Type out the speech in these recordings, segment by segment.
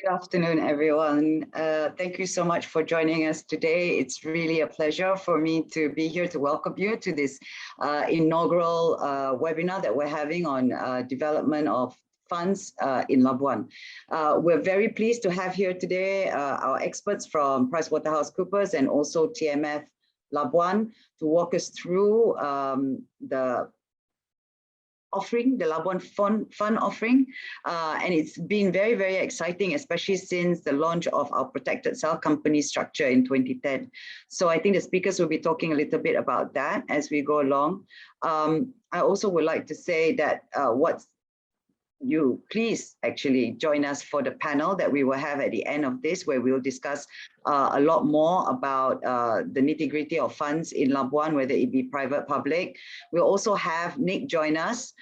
Good afternoon, everyone. Thank you so much for joining us today. It's really a pleasure for me to be here to welcome you to this inaugural webinar that we're having on development of funds in Labuan. We're very pleased to have here today our experts from PricewaterhouseCoopers and also TMF Labuan to walk us through the offering, the Labuan Fund offering, and it's been very, very exciting, especially since the launch of our protected cell company structure in 2010. So I think the speakers will be talking a little bit about that as we go along. I also would like to say that please actually join us for the panel that we will have at the end of this, where we'll discuss a lot more about the nitty-gritty of funds in Labuan, whether it be private, public. We'll also have Nick join us.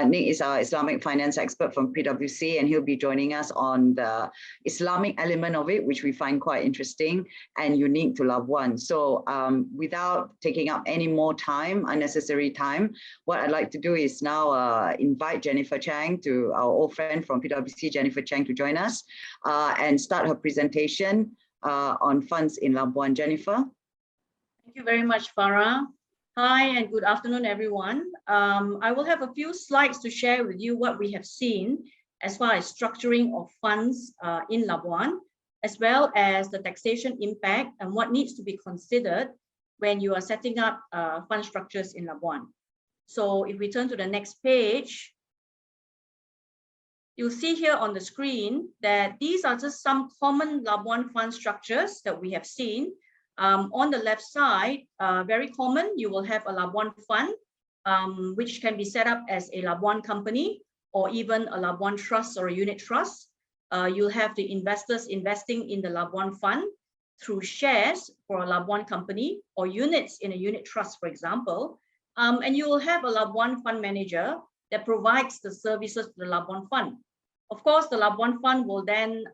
Nick is our Islamic finance expert from PwC, and he'll be joining us on the Islamic element of it, which we find quite interesting and unique to Labuan. So without taking up any more time, unnecessary time, what I'd like to do is now invite Jennifer Chang, our old friend from PwC, Jennifer Chang, to join us and start her presentation on funds in Labuan. Jennifer. Thank you very much, Farah. Hi, and good afternoon, everyone. I will have a few slides to share with you what we have seen as far as structuring of funds in Labuan, as well as the taxation impact and what needs to be considered when you are setting up fund structures in Labuan. So if we turn to the next page, you'll see here on the screen that these are just some common Labuan fund structures that we have seen. On the left side, very common, you will have a Labuan fund, which can be set up as a Labuan company or even a Labuan trust or a unit trust. You'll have the investors investing in the Labuan fund through shares for a Labuan company or units in a unit trust, for example. And you will have a Labuan fund manager that provides the services to the Labuan fund. Of course, the Labuan fund will then,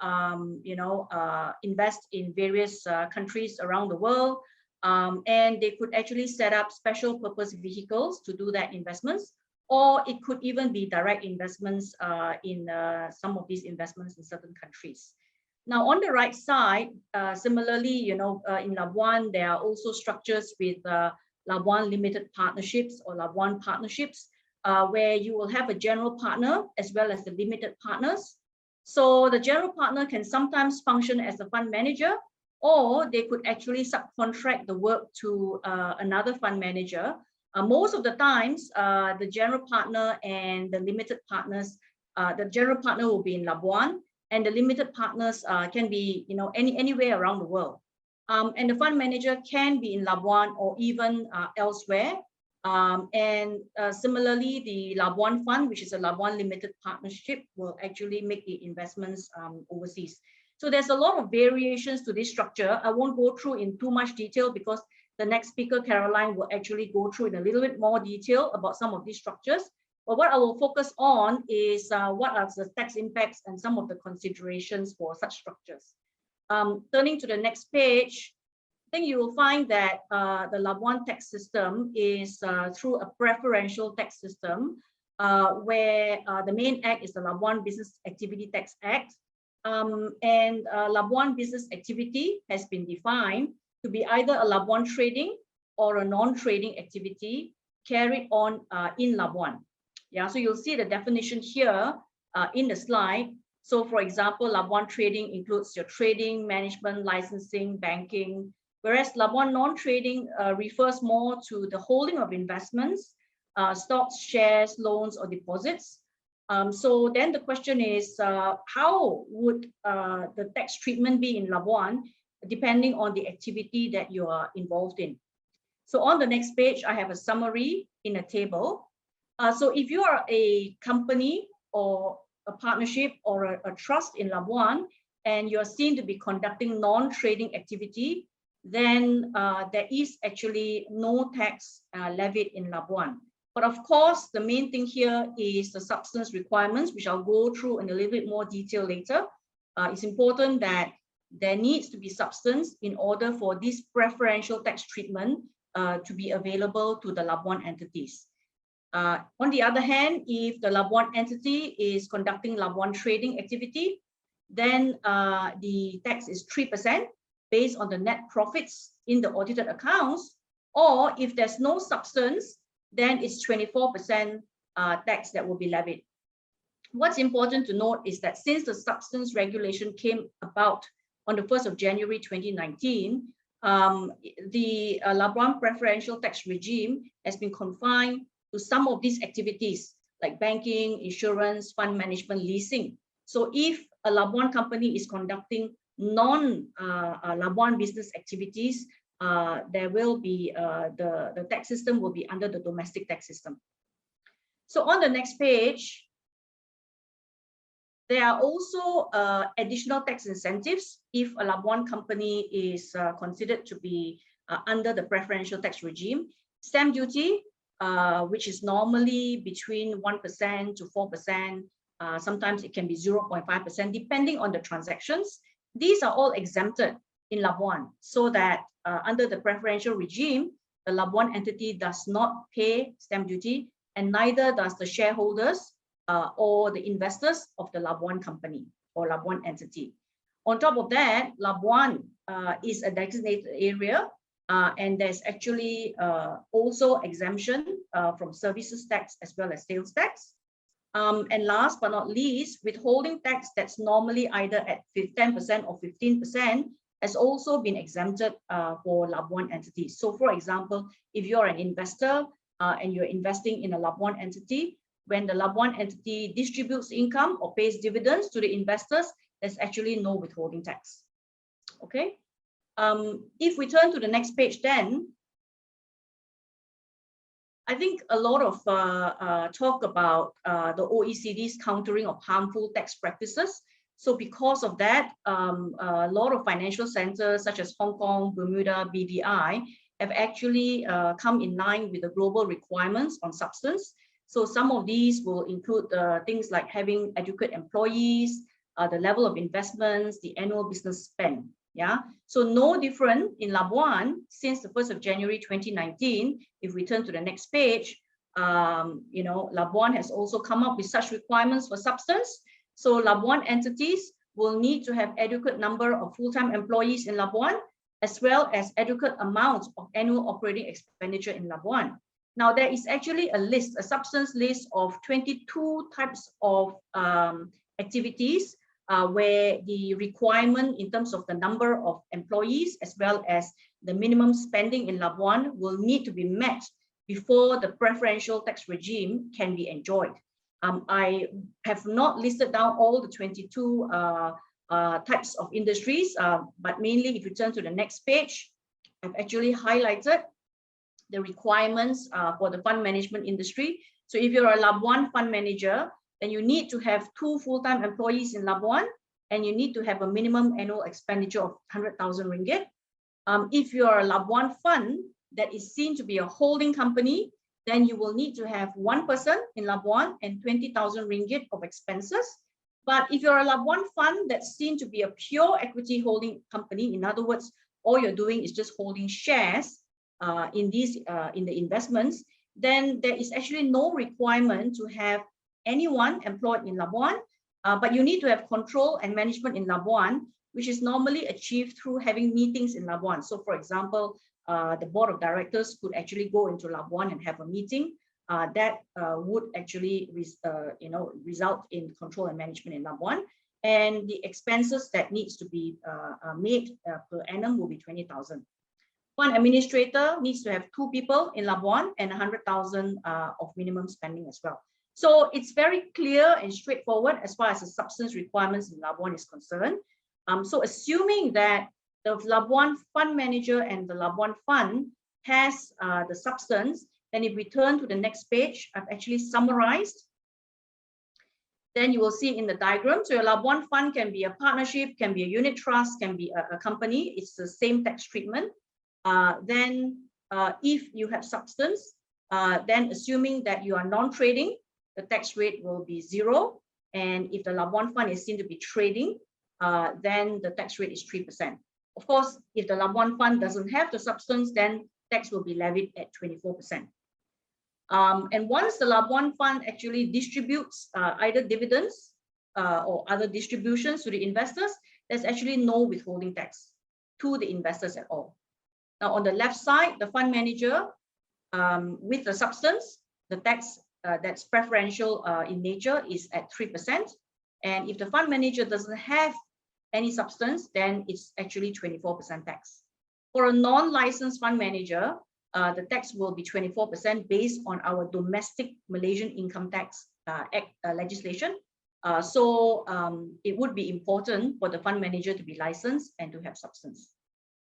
invest in various countries around the world, and they could actually set up special purpose vehicles to do that investments, or it could even be direct investments in some of these investments in certain countries. Now, on the right side, similarly, in Labuan, there are also structures with Labuan limited partnerships or Labuan partnerships, where you will have a general partner as well as the limited partners. So the general partner can sometimes function as a fund manager, or they could actually subcontract the work to another fund manager. Most of the times, the general partner and the limited partners, the general partner will be in Labuan, and the limited partners can be anywhere around the world. And the fund manager can be in Labuan or even elsewhere. Similarly, the Labuan fund, which is a Labuan limited partnership, will actually make the investments overseas. So there's a lot of variations to this structure. I won't go through in too much detail because the next speaker, Caroline, will actually go through in a little bit more detail about some of these structures. But what I will focus on is what are the tax impacts and some of the considerations for such structures. Turning to the next page, I think you will find that the Labuan tax system is through a preferential tax system, where the main act is the Labuan Business Activity Tax Act. Labuan business activity has been defined to be either a Labuan trading or a non-trading activity carried on in Labuan. Yeah, so you'll see the definition here in the slide. So for example, Labuan trading includes your trading, management, licensing, banking, whereas Labuan non-trading refers more to the holding of investments, stocks, shares, loans, or deposits. So then the question is, how would the tax treatment be in Labuan, depending on the activity that you are involved in? So on the next page, I have a summary in a table. So if you are a company or a partnership or a trust in Labuan, and you're seen to be conducting non-trading activity, then there is actually no tax levied in Labuan. But of course, the main thing here is the substance requirements, which I'll go through in a little bit more detail later. It's important that there needs to be substance in order for this preferential tax treatment to be available to the Labuan entities. On the other hand, if the Labuan entity is conducting Labuan trading activity, then the tax is 3% based on the net profits in the audited accounts. Or if there's no substance, then it's 24% tax that will be levied. What's important to note is that since the substance regulation came about on the 1st of January 2019, the Labuan preferential tax regime has been confined to some of these activities like banking, insurance, fund management, leasing. So if a Labuan company is conducting non-Labuan business activities, there will be the tax system will be under the domestic tax system. So on the next page, there are also additional tax incentives if a Labuan company is considered to be under the preferential tax regime. Stamp duty, which is normally between 1% to 4%, sometimes it can be 0.5%, depending on the transactions. These are all exempted in Labuan, so that under the preferential regime, the Labuan entity does not pay stamp duty, and neither does the shareholders or the investors of the Labuan company or Labuan entity. On top of that, Labuan is a designated area, and there's actually also exemption from services tax as well as sales tax. And last but not least, withholding tax that's normally either at 10% or 15% has also been exempted for Labuan entities. So for example, if you're an investor and you're investing in a Labuan entity, when the Labuan entity distributes income or pays dividends to the investors, there's actually no withholding tax. Okay. If we turn to the next page, then I think a lot of talk about the OECD's countering of harmful tax practices. So because of that, a lot of financial centers such as Hong Kong, Bermuda, BVI have actually come in line with the global requirements on substance. So some of these will include things like having adequate employees, the level of investments, the annual business spend. Yeah, so no different in Labuan since the 1st of January 2019. If we turn to the next page, you know, Labuan has also come up with such requirements for substance. So Labuan entities will need to have adequate number of full-time employees in Labuan, as well as adequate amounts of annual operating expenditure in Labuan. Now, there is actually a list, a substance list of 22 types of activities where the requirement in terms of the number of employees as well as the minimum spending in Labuan will need to be met before the preferential tax regime can be enjoyed. I have not listed down all the 22 types of industries, but mainly if you turn to the next page, I've actually highlighted the requirements for the fund management industry. So if you're a Labuan fund manager, then you need to have 2 full-time employees in Labuan, and you need to have a minimum annual expenditure of 100,000 ringgit. If you're a Labuan fund that is seen to be a holding company, then you will need to have 1 person in Labuan and 20,000 ringgit of expenses. But if you're a Labuan fund that's seen to be a pure equity holding company, in other words, all you're doing is just holding shares in the investments, then there is actually no requirement to have anyone employed in Labuan, but you need to have control and management in Labuan, which is normally achieved through having meetings in Labuan. So for example, the board of directors could actually go into Labuan and have a meeting that would actually result in control and management in Labuan. And the expenses that needs to be made per annum will be 20,000. Fund administrator needs to have 2 people in Labuan and 100,000 of minimum spending as well. So it's very clear and straightforward as far as the substance requirements in Labuan is concerned. So assuming that the Labuan fund manager and the Labuan fund has the substance, then if we turn to the next page, I've actually summarized. Then you will see in the diagram, so your Labuan fund can be a partnership, can be a unit trust, can be a company. It's the same tax treatment. Then if you have substance, then assuming that you are non-trading, the tax rate will be 0. And if the Labuan fund is seen to be trading, then the tax rate is 3%. Of course, if the Labuan fund doesn't have the substance, then tax will be levied at 24%. And once the Labuan fund actually distributes either dividends or other distributions to the investors, there's actually no withholding tax to the investors at all. Now, on the left side, the fund manager with the substance, the tax that's preferential in nature is at 3%. And if the fund manager doesn't have any substance, then it's actually 24% tax. For a non-licensed fund manager, the tax will be 24% based on our domestic Malaysian income tax act legislation. So it would be important for the fund manager to be licensed and to have substance.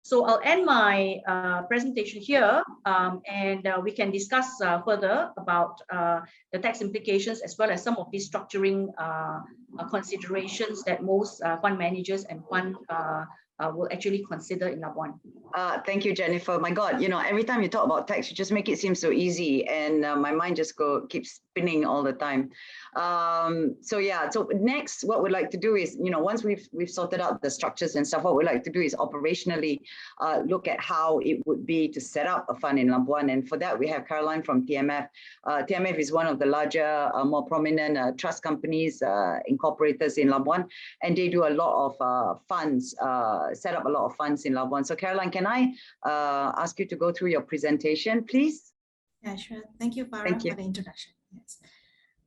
So I'll end my presentation here, and we can discuss further about the tax implications as well as some of these structuring considerations that most fund managers and fund will actually consider in Labuan. Thank you, Jennifer. My God, you know, every time you talk about tax, you just make it seem so easy, and my mind just keeps spinning all the time. So yeah, so next, what we'd like to do is, you know, once we've sorted out the structures and stuff, what we'd like to do is operationally look at how it would be to set up a fund in Labuan. And for that, we have Caroline from TMF. TMF is one of the larger, more prominent trust companies, incorporators in Labuan, and they do a lot of funds, set up a lot of funds in Labuan. So Caroline, can I ask you to go through your presentation, please? Yeah, sure. Thank you, Farah, Thank you. for the introduction. Yes.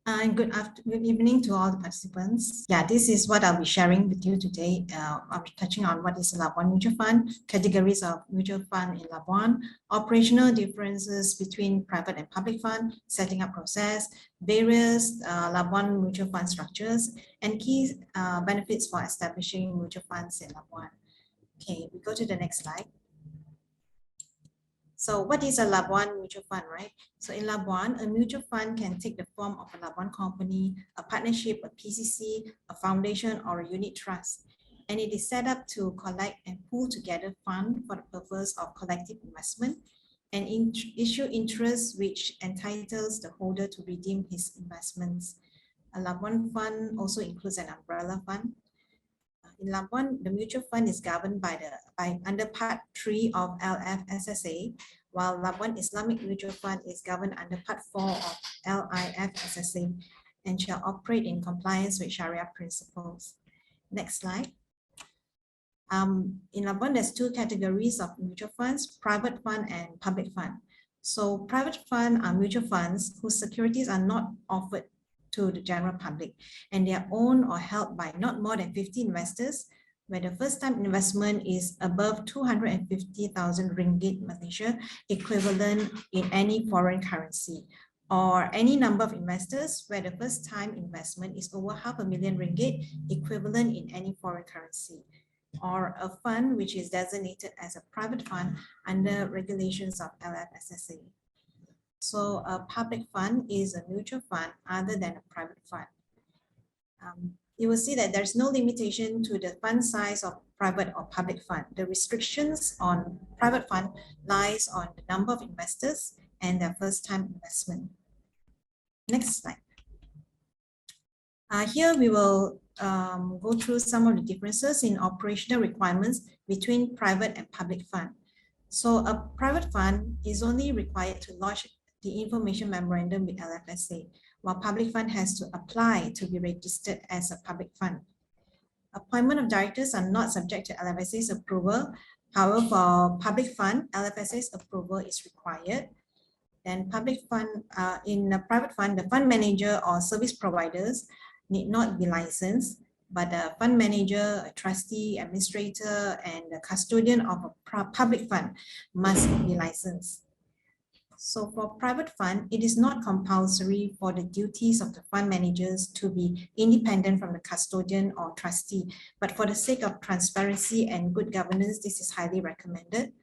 And good evening to all the participants. Yeah, this is what I'll be sharing with you today. I'll be touching on what is a Labuan mutual fund, categories of mutual fund in Labuan, operational differences between private and public fund, setting up process, various Labuan mutual fund structures, and key benefits for establishing mutual funds in Labuan. Okay, we go to the next slide. So what is a Labuan mutual fund, right? So in Labuan, a mutual fund can take the form of a Labuan company, a partnership, a PCC, a foundation, or a unit trust. And it is set up to collect and pool together funds for the purpose of collective investment and issue interest which entitles the holder to redeem his investments. A Labuan fund also includes an umbrella fund. In Labuan, the mutual fund is governed by under Part 3 of Lfsa, while Labuan Islamic Mutual Fund is governed under Part 4 of Lifsa and shall operate in compliance with Sharia principles. Next slide. In Labuan, there's two categories of mutual funds, private fund and public fund. So private fund are mutual funds whose securities are not offered to the general public, and they are owned or held by not more than 50 investors, where the first time investment is above 250,000 ringgit Malaysia, equivalent in any foreign currency, or any number of investors where the first time investment is over 500,000 ringgit, equivalent in any foreign currency, or a fund which is designated as a private fund under regulations of Lfsa. So a public fund is a mutual fund other than a private fund. You will see that there's no limitation to the fund size of private or public fund. The restrictions on private fund lies on the number of investors and their first time investment. Next slide. Here we will go through some of the differences in operational requirements between private and public fund. So a private fund is only required to lodge the information memorandum with Lfsa, while public fund has to apply to be registered as a public fund. Appointment of directors are not subject to Lfsa's approval. However, for public fund, Lfsa's approval is required. Then public fund, in a private fund, the fund manager or service providers need not be licensed, but the fund manager, a trustee, administrator, and the custodian of a public fund must be licensed. So for private fund, it is not compulsory for the duties of the fund managers to be independent from the custodian or trustee, but for the sake of transparency and good governance, this is highly recommended.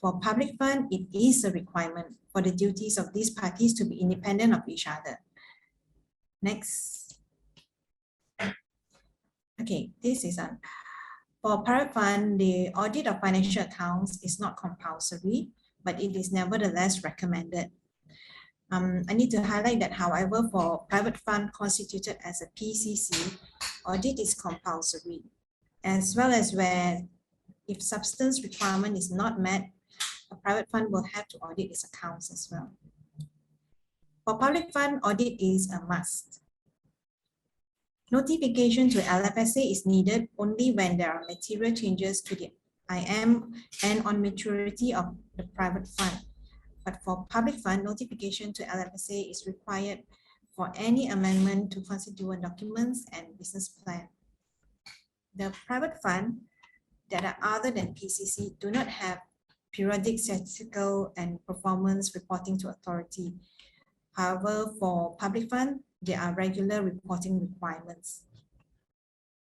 For public fund, it is a requirement for the duties of these parties to be independent of each other. Next. Okay, this is on. For private fund, the audit of financial accounts is not compulsory, but it is nevertheless recommended. I need to highlight that, however, for private fund constituted as a PCC, audit is compulsory, as well as where if substance requirement is not met, a private fund will have to audit its accounts as well. For public fund, audit is a must. Notification to LFSA is needed only when there are material changes to the IM and on maturity of the private fund. But for public fund, notification to LFSA is required for any amendment to constituent documents and business plan. The private fund that are other than PCC do not have periodic statistical and performance reporting to authority. However, for public fund, there are regular reporting requirements.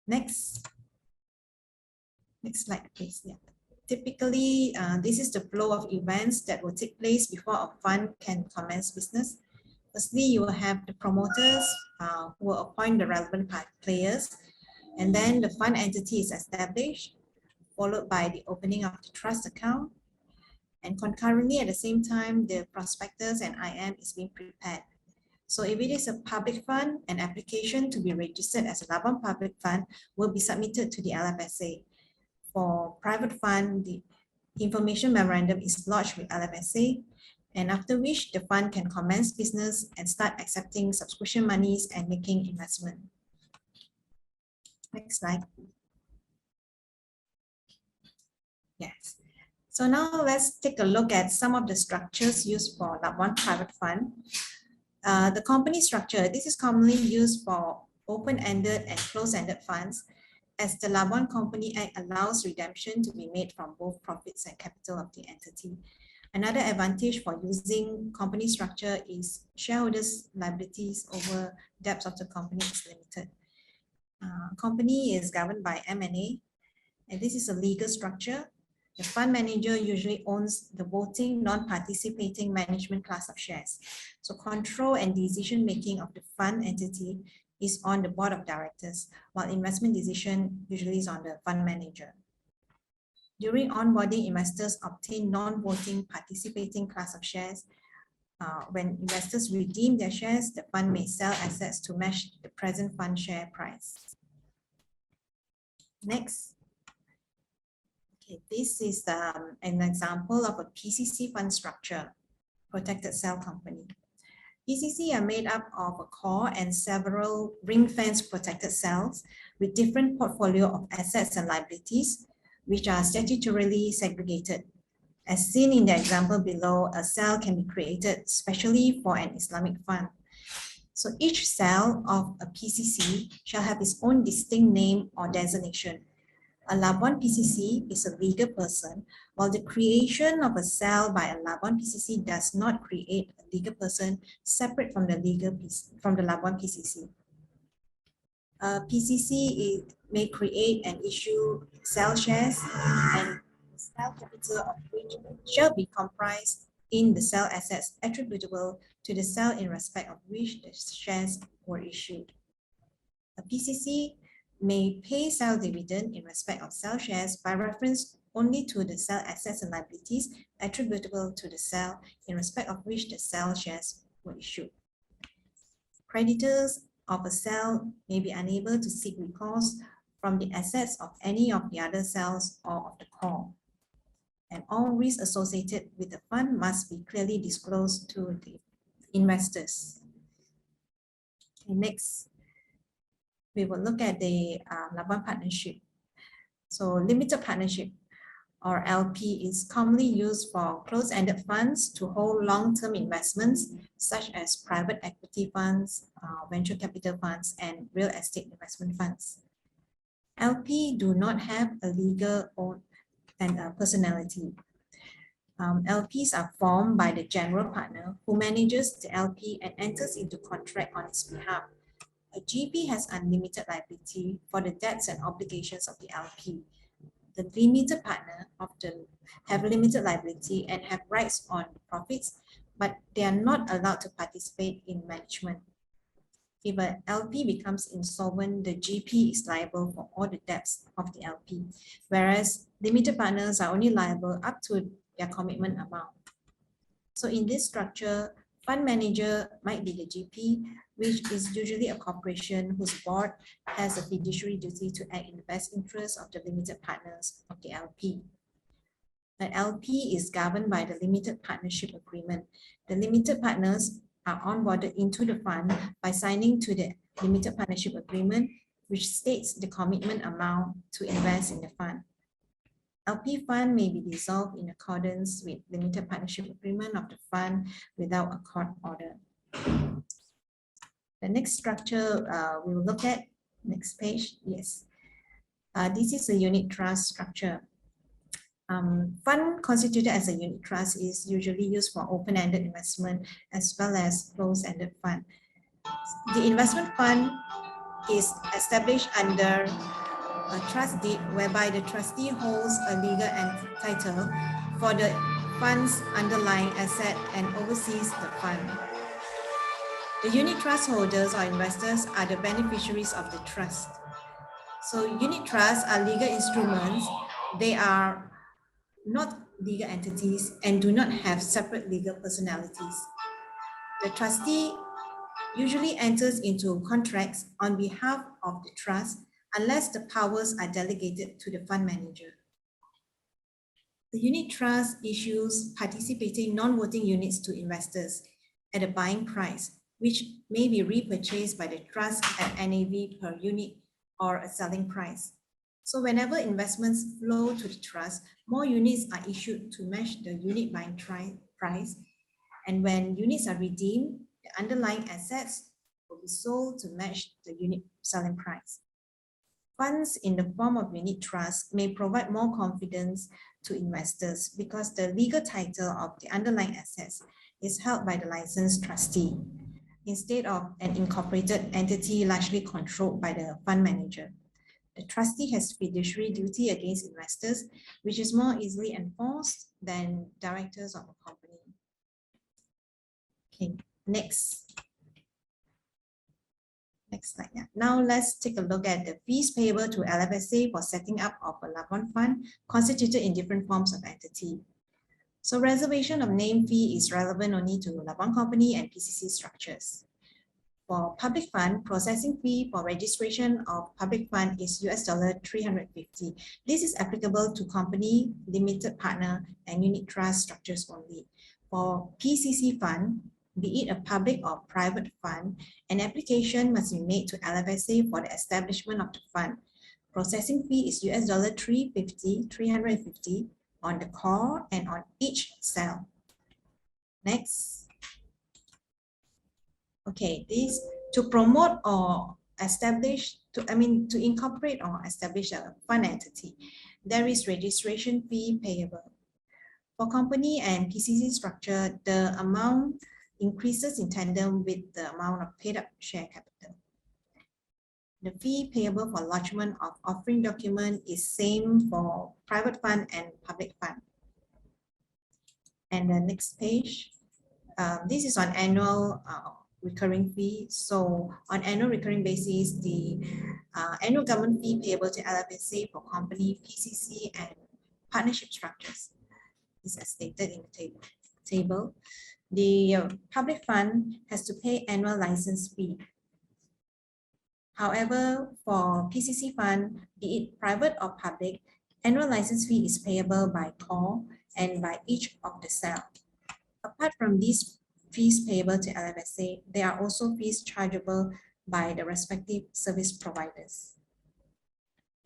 Next slide, please. Yeah. Typically, this is the flow of events that will take place before a fund can commence business. Firstly, you will have the promoters who will appoint the relevant players, and then the fund entity is established, followed by the opening of the trust account, and concurrently at the same time, the prospectus and IM is being prepared. So if it is a public fund, an application to be registered as a Labuan public fund will be submitted to the LFSA. For private fund, the information memorandum is lodged with LFSA, and after which the fund can commence business and start accepting subscription monies and making investment. Next slide. Yes. So now let's take a look at some of the structures used for Labuan private fund. The company structure, this is commonly used for open-ended and closed-ended funds, as the Labuan Company Act allows redemption to be made from both profits and capital of the entity. Another advantage for using company structure is shareholders' liabilities over debts of the company is limited. Company is governed by M&A, and this is a legal structure. The fund manager usually owns the voting, non-participating management class of shares. So control and decision-making of the fund entity is on the board of directors, while investment decision usually is on the fund manager. During onboarding, investors obtain non-voting participating class of shares. When investors redeem their shares, the fund may sell assets to match the present fund share price. Next. Okay, this is an example of a PCC fund structure, protected cell company. PCC are made up of a core and several ring-fence protected cells with different portfolio of assets and liabilities, which are statutorily segregated. As seen in the example below, a cell can be created specially for an Islamic fund. So each cell of a PCC shall have its own distinct name or designation. A Labuan PCC is a legal person, while the creation of a cell by a Labuan PCC does not create a legal person separate from the Labuan PCC. A PCC may create and issue cell shares, and the cell capital of which shall be comprised in the cell assets attributable to the cell in respect of which the shares were issued. A PCC may pay cell dividend in respect of cell shares by reference only to the cell assets and liabilities attributable to the cell in respect of which the cell shares were issued. Creditors of a cell may be unable to seek recourse from the assets of any of the other cells or of the core. And all risks associated with the fund must be clearly disclosed to the investors. Okay, next. We will look at the Labuan partnership. So limited partnership or LP is commonly used for closed-ended funds to hold long-term investments such as private equity funds, venture capital funds, and real estate investment funds. LP do not have a legal and personality. LPs are formed by the general partner who manages the LP and enters into contract on its behalf. A GP has unlimited liability for the debts and obligations of the LP. The limited partner often have limited liability and have rights on profits, but they are not allowed to participate in management. If an LP becomes insolvent, the GP is liable for all the debts of the LP, whereas limited partners are only liable up to their commitment amount. So in this structure, fund manager might be the GP, which is usually a corporation whose board has a fiduciary duty to act in the best interest of the limited partners of the LP. The LP is governed by the limited partnership agreement. The limited partners are onboarded into the fund by signing to the limited partnership agreement, which states the commitment amount to invest in the fund. LP fund may be dissolved in accordance with limited partnership agreement of the fund without a court order. The next structure we'll look at, next page, yes. This is a unit trust structure. Fund constituted as a unit trust is usually used for open-ended investment as well as closed-ended fund. The investment fund is established under a trust deed whereby the trustee holds a legal title for the fund's underlying asset and oversees the fund. The unit trust holders or investors are the beneficiaries of the trust. So unit trusts are legal instruments. They are not legal entities and do not have separate legal personalities. The trustee usually enters into contracts on behalf of the trust unless the powers are delegated to the fund manager. The unit trust issues participating non-voting units to investors at a buying price, which may be repurchased by the trust at NAV per unit or a selling price. So whenever investments flow to the trust, more units are issued to match the unit buying price. And when units are redeemed, the underlying assets will be sold to match the unit selling price. Funds in the form of unit trust may provide more confidence to investors because the legal title of the underlying assets is held by the licensed trustee instead of an incorporated entity largely controlled by the fund manager. The trustee has fiduciary duty against investors, which is more easily enforced than directors of a company. Okay, next slide. Yeah. Now let's take a look at the fees payable to Lfsa for setting up of a Labuan fund constituted in different forms of entity. So reservation of name fee is relevant only to Labuan company and PCC structures. For public fund, processing fee for registration of public fund is $350. This is applicable to company, limited partner, and unit trust structures only. For PCC fund, be it a public or private fund, an application must be made to Lfsa for the establishment of the fund. Processing fee is $350 on the call and on each sale. Next. Okay, this to promote or establish, to incorporate or establish a fund entity, there is registration fee payable. For company and PCC structure, the amount increases in tandem with the amount of paid up share capital. The fee payable for lodgement of offering document is same for private fund and public fund. And the next page, this is on annual recurring fee. So on annual recurring basis, the annual government fee payable to Lfsa for company, PCC, and partnership structures is as stated in the table. The public fund has to pay annual license fee. However, for PCC fund, be it private or public, annual license fee is payable by call and by each of the sale. Apart from these fees payable to Lfsa, there are also fees chargeable by the respective service providers.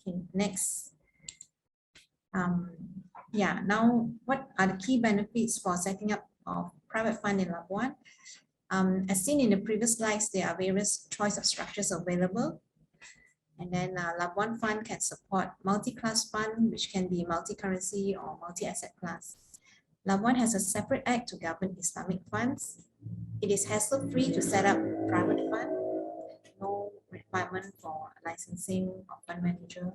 Okay, next. Now what are the key benefits for setting up of private fund in Labuan? As seen in the previous slides, there are various choice of structures available. And then Labuan fund can support multi-class fund, which can be multi-currency or multi-asset class. Labuan has a separate act to govern Islamic funds. It is hassle-free to set up private fund. No requirement for licensing of fund manager.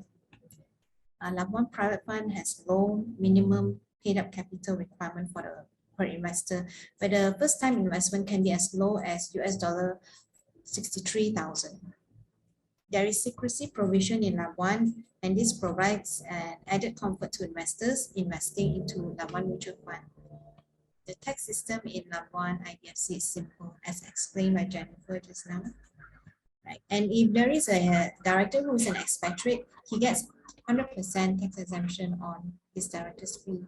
Labuan private fund has low minimum paid up capital requirement for the per investor, where the first time investment can be as low as $63,000. There is secrecy provision in Labuan, and this provides an added comfort to investors investing into Labuan mutual fund. The tax system in Labuan IBFC is simple, as explained by Jennifer just now. Right. And if there is a director who is an expatriate, he gets 100% tax exemption on his director's fee.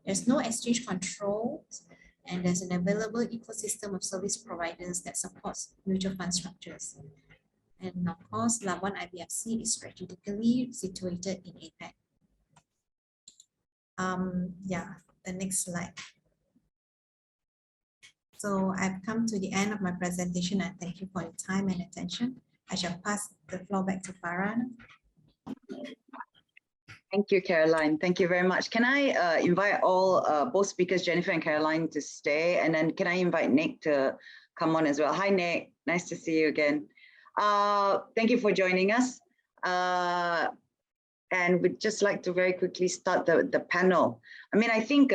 There's no exchange control, and there's an available ecosystem of service providers that supports mutual fund structures. And of course, Labuan IBFC is strategically situated in APAC. Yeah, the next slide. So I've come to the end of my presentation and thank you for your time and attention. I shall pass the floor back to Farah. Thank you, Caroline. Thank you very much. Can I invite all, both speakers, Jennifer and Caroline, to stay? And then can I invite Nick to come on as well? Hi, Nick. Nice to see you again. Thank you for joining us. And we'd just like to very quickly start the panel. I mean, I think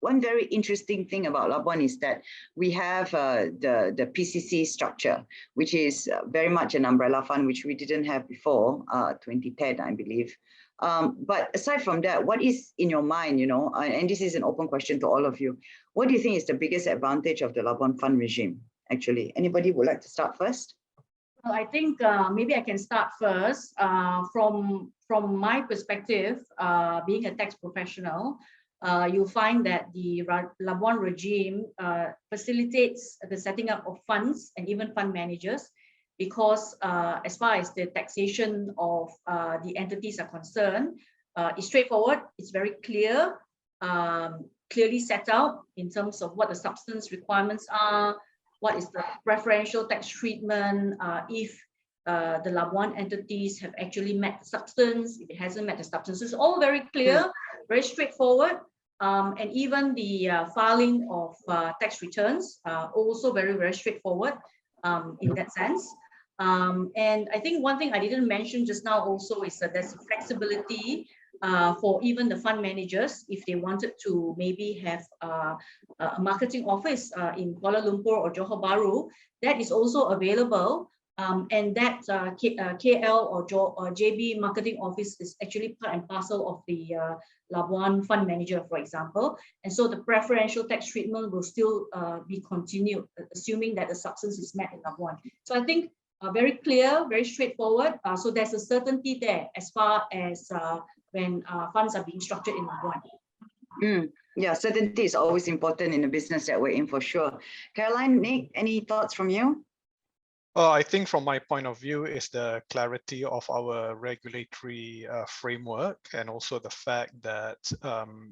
one very interesting thing about Labuan is that we have the PCC structure, which is very much an umbrella fund, which we didn't have before 2010, I believe. But aside from that, what is in your mind, you know, and this is an open question to all of you, what do you think is the biggest advantage of the Labuan fund regime, actually? Anybody would like to start first? Well, I think maybe I can start first. From my perspective, being a tax professional, you'll find that the Labuan regime facilitates the setting up of funds and even fund managers, because as far as the taxation of the entities are concerned, it's straightforward, it's very clear, clearly set out in terms of what the substance requirements are, what is the preferential tax treatment if the Labuan entities have actually met the substance, if it hasn't met the substance. So it's all very clear, very straightforward. And even the filing of tax returns also very, very straightforward in that sense. And I think one thing I didn't mention just now also is that there's flexibility for even the fund managers if they wanted to maybe have a marketing office in Kuala Lumpur or Johor Bahru, that is also available. And that KL or JB marketing office is actually part and parcel of the Labuan fund manager, for example. And so the preferential tax treatment will still be continued, assuming that the substance is met in Labuan. So I think very clear, very straightforward. So there's a certainty there as far as when funds are being structured in Labuan. Yeah, certainty is always important in the business that we're in, for sure. Caroline, Nick, any thoughts from you? I think from my point of view is the clarity of our regulatory framework, and also the fact that,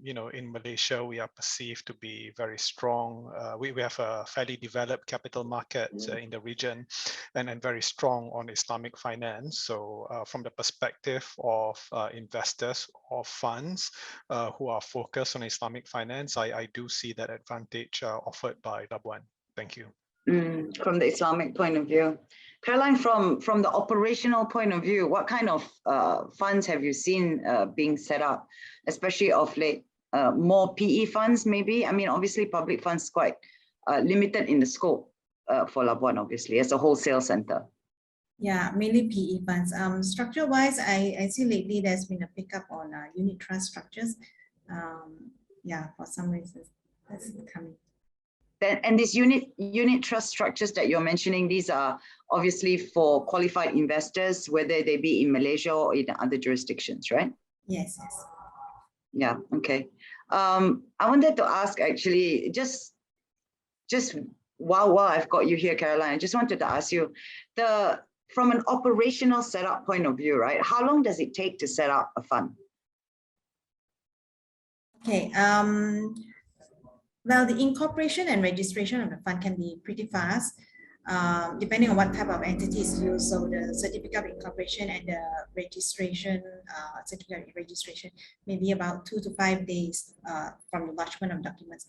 you know, in Malaysia, we are perceived to be very strong. We have a fairly developed capital market in the region, and very strong on Islamic finance. So from the perspective of investors or funds who are focused on Islamic finance, I do see that advantage offered by Labuan. Thank you. From the Islamic point of view. Caroline, from the operational point of view, what kind of funds have you seen being set up, especially of late? More PE funds, maybe? I mean, obviously, public funds quite limited in the scope for Labuan, obviously, as a wholesale center. Yeah, mainly PE funds. Structure-wise, I see lately there's been a pickup on unit trust structures. Yeah, for some reasons, that's coming. And these unit trust structures that you're mentioning, these are obviously for qualified investors, whether they be in Malaysia or in other jurisdictions, right? Yes, yes. Yeah, okay. I wanted to ask, actually, just while I've got you here, Caroline, I just wanted to ask you, from an operational setup point of view, right? How long does it take to set up a fund? Okay. Well, the incorporation and registration of the fund can be pretty fast, depending on what type of entity is used. So the certificate of incorporation and the registration, certificate of registration, maybe about 2 to 5 days from the lodgement of documents.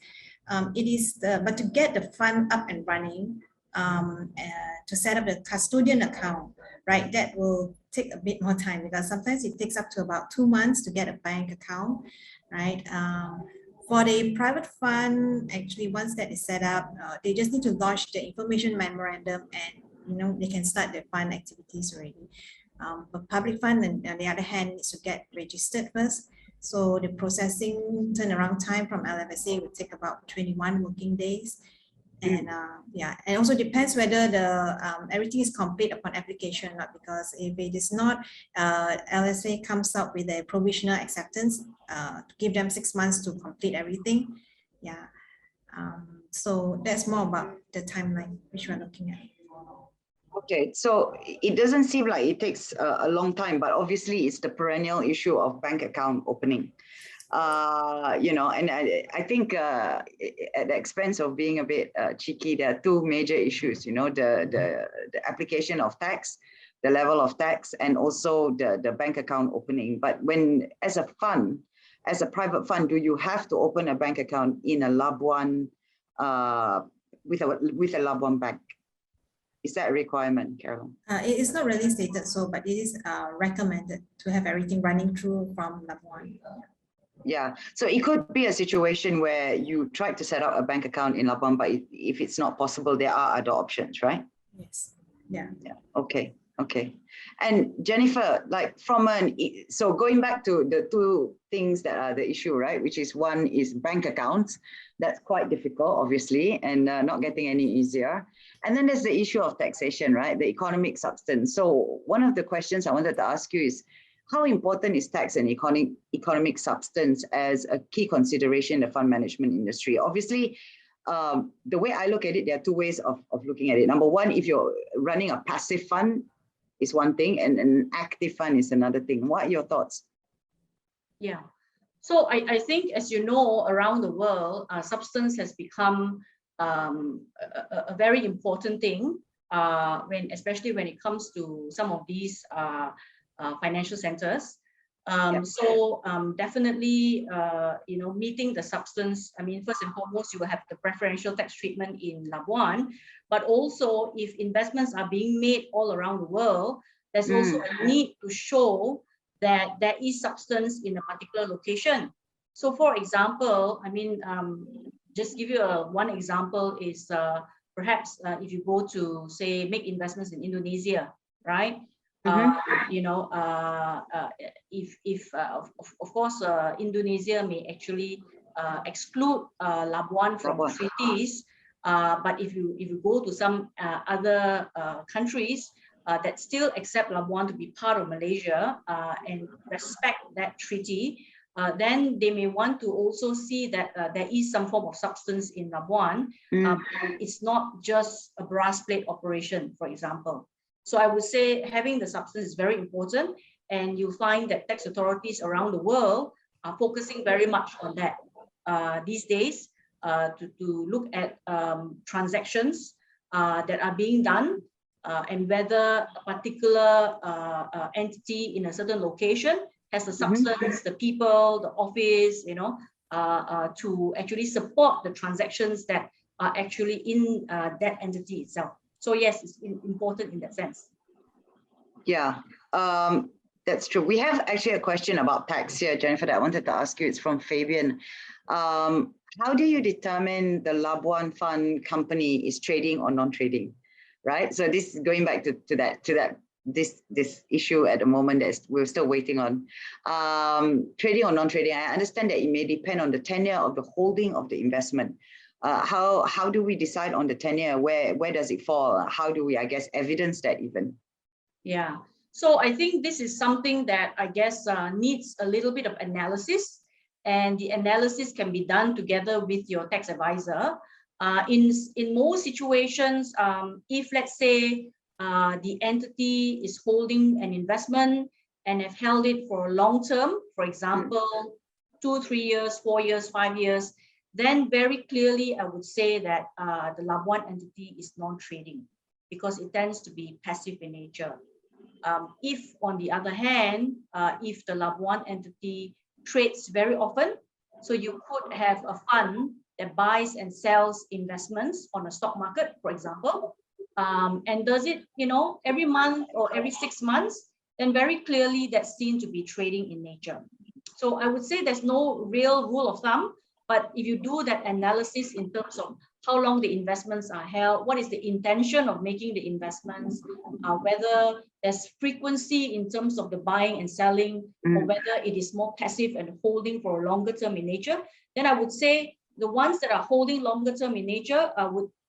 But to get the fund up and running, to set up the custodian account, right, that will take a bit more time, because sometimes it takes up to about 2 months to get a bank account, right? For the private fund, actually, once that is set up, they just need to lodge the information memorandum, and they can start their fund activities already. But public fund, on the other hand, needs to get registered first. So the processing turnaround time from LFSA would take about 21 working days. And yeah, and also depends whether the everything is complete upon application or not, because if it is not, LSA comes out with a provisional acceptance to give them 6 months to complete everything. Yeah. So that's more about the timeline which we're looking at. Okay, so it doesn't seem like it takes a long time, but obviously it's the perennial issue of bank account opening. You know, and I think at the expense of being a bit cheeky, there are two major issues, you know, the application of tax, the level of tax, and also the bank account opening. But when, as a fund, as a private fund, do you have to open a bank account in a Labuan, with a Labuan bank? Is that a requirement, Carol? It is not really stated so, but it is recommended to have everything running through from Labuan. Yeah, so it could be a situation where you try to set up a bank account in Labuan, but if it's not possible, there are other options, right? Yes. Yeah. Yeah. Okay. Okay. And Jennifer, like so going back to the two things that are the issue, right? Which is, one is bank accounts. That's quite difficult, obviously, and not getting any easier. And then there's the issue of taxation, right? The economic substance. So one of the questions I wanted to ask you is, how important is tax and economic substance as a key consideration in the fund management industry? Obviously, the way I look at it, there are two ways of looking at it. Number one, if you're running a passive fund is one thing, and an active fund is another thing. What are your thoughts? Yeah. So I think, as you know, around the world, substance has become a very important thing, especially when it comes to some of these financial centers. So definitely, you know, meeting the substance. I mean, first and foremost, you will have the preferential tax treatment in Labuan, but also if investments are being made all around the world, there's also a need to show that there is substance in a particular location. So for example, I mean, just give you one example is perhaps if you go to, say, make investments in Indonesia, right? You know, if of course Indonesia may actually exclude Labuan from treaties, but if you go to some other countries that still accept Labuan to be part of Malaysia and respect that treaty, then they may want to also see that there is some form of substance in Labuan. It's not just a brass plate operation, for example. So I would say having the substance is very important, and you find that tax authorities around the world are focusing very much on that these days, to look at transactions that are being done, and whether a particular entity in a certain location has the substance, the people, the office, you know, to actually support the transactions that are actually in that entity itself. So yes, it's important in that sense. Yeah, that's true. We have actually a question about tax here, Jennifer, that I wanted to ask you. It's from Fabian. How do you determine the Labuan fund company is trading or non-trading, right? So this is going back to this issue at the moment that we're still waiting on. Trading or non-trading, I understand that it may depend on the tenure of the holding of the investment. How do we decide on the tenure? Where does it fall? How do we, I guess, evidence that even? Yeah, so I think this is something that I guess needs a little bit of analysis, and the analysis can be done together with your tax advisor. In most situations, if let's say the entity is holding an investment and have held it for a long term, for example, 2, 3 years, 4 years, 5 years, then very clearly I would say that the Labuan entity is non-trading, because it tends to be passive in nature. If on the other hand, if the Labuan entity trades very often, so you could have a fund that buys and sells investments on a stock market, for example, and does it, you know, every month or every 6 months, then very clearly that's seen to be trading in nature. So I would say there's no real rule of thumb, but if you do that analysis in terms of how long the investments are held, what is the intention of making the investments, whether there's frequency in terms of the buying and selling, or whether it is more passive and holding for a longer term in nature, then I would say the ones that are holding longer term in nature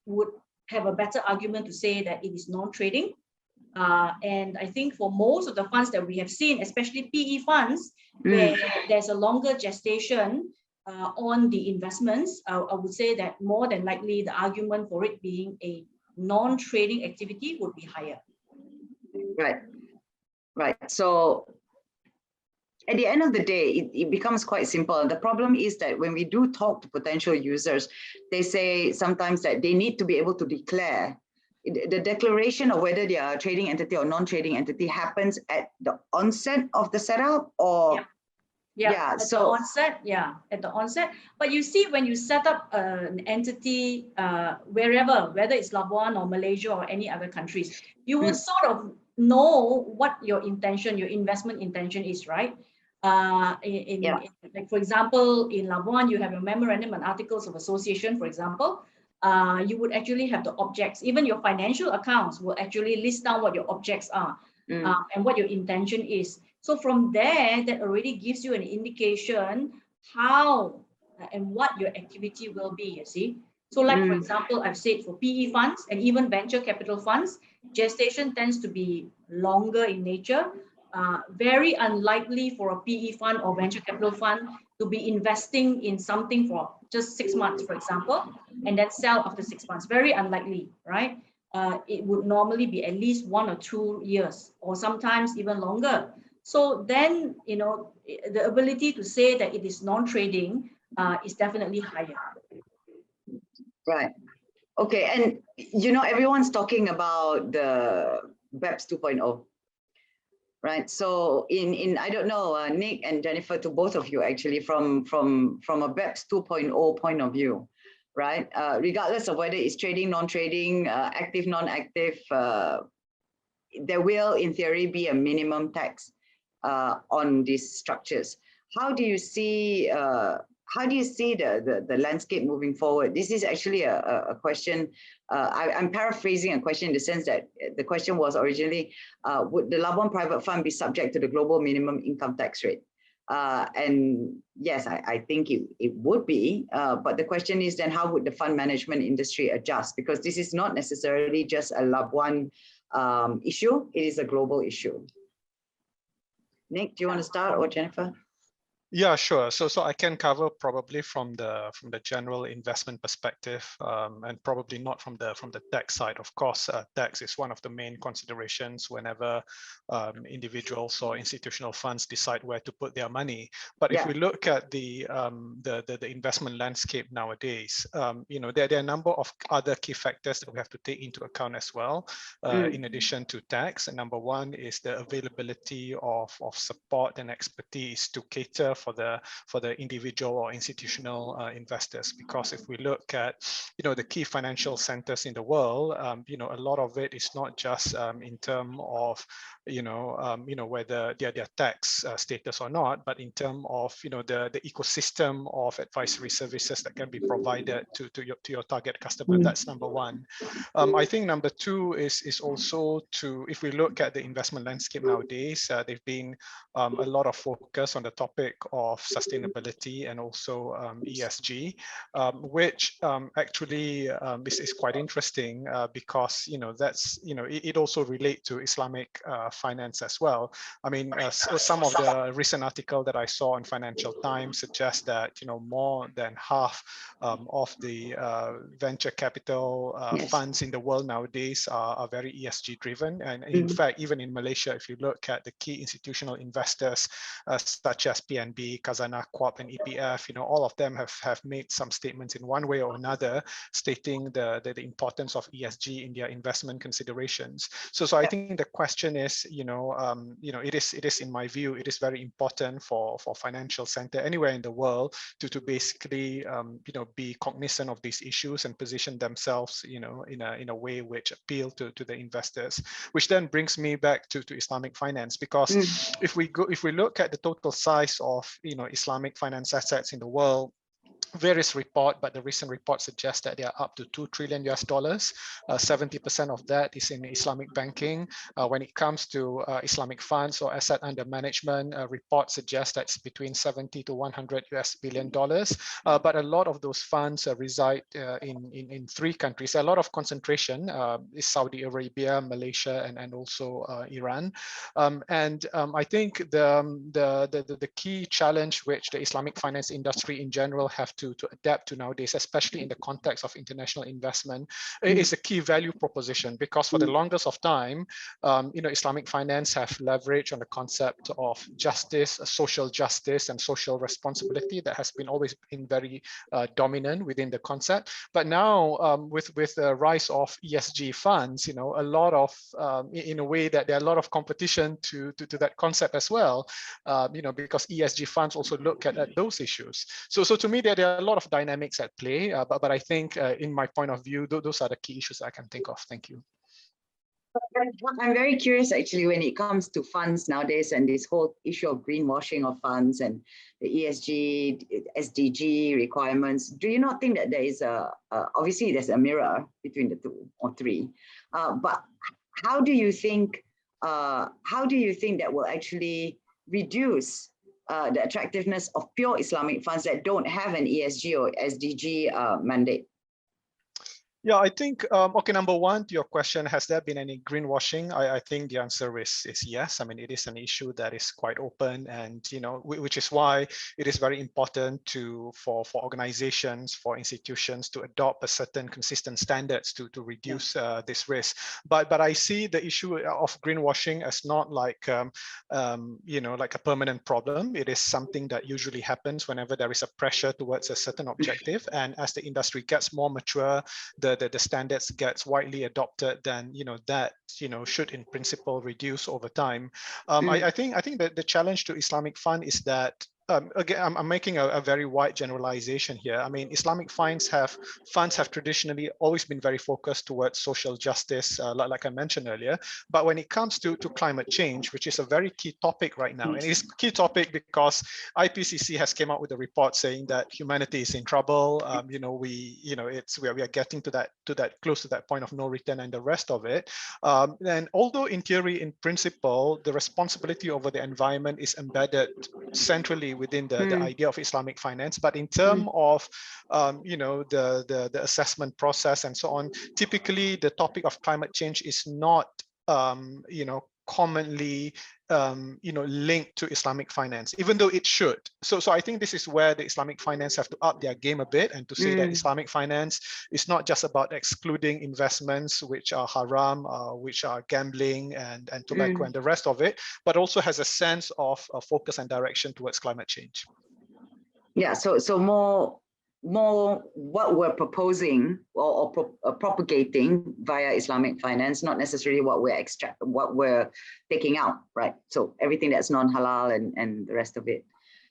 would have a better argument to say that it is non-trading. And I think for most of the funds that we have seen, especially PE funds, where there's a longer gestation, on the investments, I would say that more than likely the argument for it being a non-trading activity would be higher. Right. So at the end of the day, it becomes quite simple. The problem is that when we do talk to potential users, they say sometimes that they need to be able to declare. The declaration of whether they are a trading entity or non-trading entity happens at the onset of the setup, or at the onset. But you see, when you set up an entity wherever, whether it's Labuan or Malaysia or any other countries, you will sort of know what your intention, your investment intention is, right? Like for example, in Labuan, you have your memorandum and articles of association, for example. You would actually have the objects. Even your financial accounts will actually list down what your objects are and what your intention is. So from there, that already gives you an indication how and what your activity will be, you see. So like, for example, I've said for PE funds and even venture capital funds, gestation tends to be longer in nature. Very unlikely for a PE fund or venture capital fund to be investing in something for just 6 months, for example, and then sell after 6 months. Very unlikely, right? It would normally be at least 1 or 2 years, or sometimes even longer. So then, you know, the ability to say that it is non-trading is definitely higher. Right. Okay. And, you know, everyone's talking about the BEPS 2.0. Right. So in I don't know, Nick and Jennifer, to both of you actually, from a BEPS 2.0 point of view, right? Regardless of whether it's trading, non-trading, active, non-active, there will, in theory, be a minimum tax on these structures. How do you see the landscape moving forward? This is actually a question. I'm paraphrasing a question in the sense that the question was originally, would the Labuan private fund be subject to the global minimum income tax rate? And yes, I think it would be, but the question is then, how would the fund management industry adjust? Because this is not necessarily just a Labuan issue, it is a global issue. Nick, do you want to start, or Jennifer? Yeah, sure. So I can cover probably from the general investment perspective, and probably not from the tax side. Of course, tax is one of the main considerations whenever individuals or institutional funds decide where to put their money. But if we look at the investment landscape nowadays, you know, there are a number of other key factors that we have to take into account as well, in addition to tax. And number one is the availability of support and expertise to cater for the individual or institutional investors. Because if we look at, you know, the key financial centers in the world, you know, a lot of it is not just in terms of, you know, whether their tax status or not, but in terms of, you know, the ecosystem of advisory services that can be provided to your target customer. That's number one. I think number two is also to, if we look at the investment landscape nowadays, there've been a lot of focus on the topic of sustainability and also ESG, which actually is quite interesting, because, you know, that's, you know, it also relates to Islamic finance as well. I mean, some of the recent article that I saw in Financial Times suggest that, you know, more than half of the venture capital funds in the world nowadays are very ESG driven. And in fact, even in Malaysia, if you look at the key institutional investors such as PNB, Khazanah Corp, and EPF, you know, all of them have made some statements in one way or another stating the importance of ESG in their investment considerations. So I think the question is, you know, it is in my view, it is very important for financial center anywhere in the world to basically you know, be cognizant of these issues and position themselves, you know, in a way which appeal to the investors. Which then brings me back to Islamic finance, because if we look at the total size of, you know, Islamic finance assets in the world, various report, but the recent report suggests that they are up to $2 trillion US. 70% of that is in Islamic banking. When it comes to Islamic funds or asset under management, report suggests that's between 70 to 100 US billion dollars. But a lot of those funds reside in three countries. A lot of concentration is Saudi Arabia, Malaysia, and also Iran. I think the key challenge which the Islamic finance industry in general have to adapt to nowadays, especially in the context of international investment, is a key value proposition, because for the longest of time, Islamic finance have leveraged on the concept of justice, social justice, and social responsibility that has been always been very dominant within the concept. But now, with the rise of ESG funds, a lot of, in a way that there are a lot of competition to that concept as well, because ESG funds also look at those issues. So to me, there are a lot of dynamics at play, but I think in my point of view, those are the key issues I can think of. Thank you. I'm very curious actually when it comes to funds nowadays and this whole issue of greenwashing of funds and the ESG, SDG requirements. Do you not think that there is obviously there's a mirror between the two or three, but how do you think that will actually reduce the attractiveness of pure Islamic funds that don't have an ESG or SDG mandate? Yeah, I think, okay, number one, to your question, has there been any greenwashing? I think the answer is yes. I mean, it is an issue that is quite open, and, which is why it is very important for organizations, for institutions to adopt a certain consistent standards to reduce this risk. But I see the issue of greenwashing as not like, like a permanent problem. It is something that usually happens whenever there is a pressure towards a certain objective. And as the industry gets more mature, the standards gets widely adopted, then that should in principle reduce over time. I think that the challenge to Islamic fund is that, again, I'm making a very wide generalization here. I mean, Islamic funds have traditionally always been very focused towards social justice, like I mentioned earlier. But when it comes to climate change, which is a very key topic right now, and it's a key topic because IPCC has came out with a report saying that humanity is in trouble. We are getting to that close to that point of no return and the rest of it. And although in theory, in principle, the responsibility over the environment is embedded centrally within the idea of Islamic finance, but in terms of the assessment process and so on, typically the topic of climate change is not commonly linked to Islamic finance, even though it should. So I think this is where the Islamic finance have to up their game a bit and to say that Islamic finance is not just about excluding investments which are haram, which are gambling and tobacco and the rest of it, but also has a sense of focus and direction towards climate change. Yeah, so more what we're proposing or propagating via Islamic finance, not necessarily what we're taking out, right? So everything that's non-halal and the rest of it.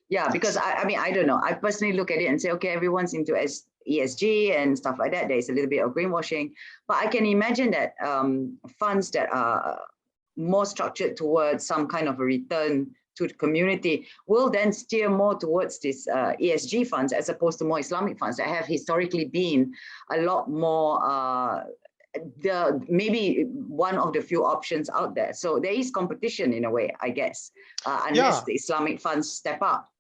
Yeah, because I mean, I don't know. I personally look at it and say, okay, everyone's into ESG and stuff like that. There's a little bit of greenwashing, but I can imagine that funds that are more structured towards some kind of a return to the community will then steer more towards this ESG funds as opposed to more Islamic funds that have historically been a lot more maybe one of the few options out there. So there is competition in a way, I guess, unless the Islamic funds step up.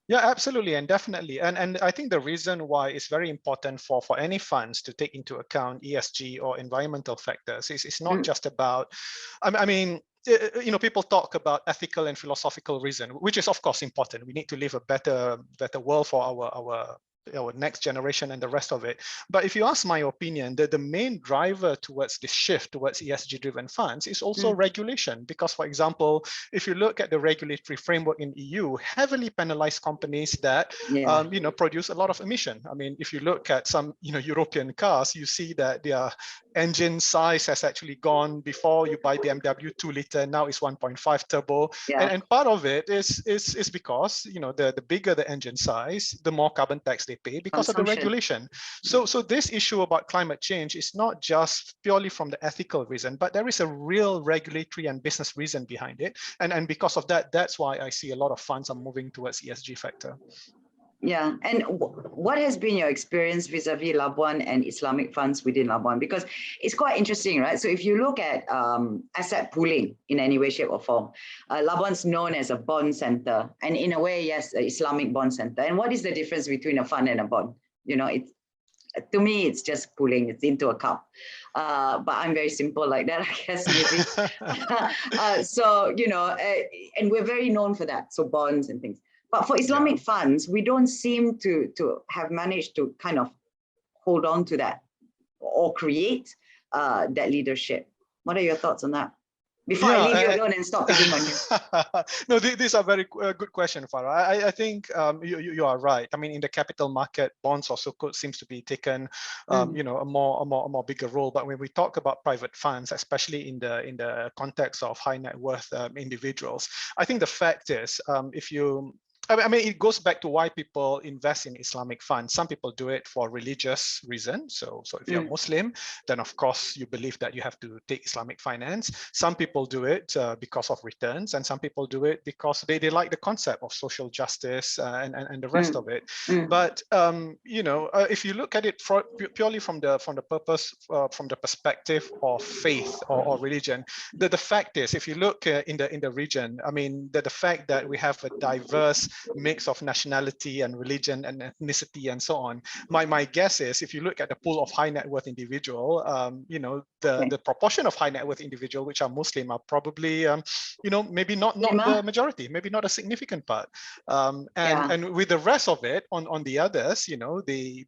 Yeah, absolutely, and definitely. And I think the reason why it's very important for any funds to take into account ESG or environmental factors is not just about, I mean, people talk about ethical and philosophical reason, which is of course important. We need to live a better world for our next generation and the rest of it. But if you ask my opinion, the main driver towards this shift towards ESG driven funds is also regulation. Because, for example, if you look at the regulatory framework in EU, heavily penalized companies that produce a lot of emission. I mean, if you look at some European cars, you see that their engine size has actually gone, before you buy BMW 2 liter, now it's 1.5 turbo. And part of it is because the bigger the engine size, the more carbon tax they pay because of the regulation. So this issue about climate change is not just purely from the ethical reason, but there is a real regulatory and business reason behind it. And because of that, that's why I see a lot of funds are moving towards ESG factor. Yeah, and what has been your experience vis-a-vis Labuan and Islamic funds within Labuan? Because it's quite interesting, right? So if you look at asset pooling in any way, shape or form, Labuan's known as a bond center, and in a way, yes, an Islamic bond center. And what is the difference between a fund and a bond? You know, it's, to me, it's just pooling, it's into a cup. But I'm very simple like that, I guess, maybe. So, you know, and we're very known for that. So bonds and things. But for Islamic funds, we don't seem to have managed to kind of hold on to that or create that leadership. What are your thoughts on that? Before I leave you alone and stop picking on you. No, these are very good question, Farah. I think you are right. I mean, in the capital market, bonds also seems to be taken, you know, a more bigger role. But when we talk about private funds, especially in the context of high net worth individuals, I think the fact is, if you I mean, it goes back to why people invest in Islamic funds. Some people do it for religious reasons. So if you're Muslim, then of course you believe that you have to take Islamic finance. Some people do it because of returns, and some people do it because they like the concept of social justice and the rest of it. But you know, if you look at it purely from the purpose, from the perspective of faith or religion, the fact is, if you look in the region, I mean, the fact that we have a diverse mix of nationality and religion and ethnicity and so on. My guess is, if you look at the pool of high net worth individual, you know, the proportion of high net worth individual which are Muslim are probably, you know, maybe not the majority, maybe not a significant part. And with the rest of it, on the others, you know, they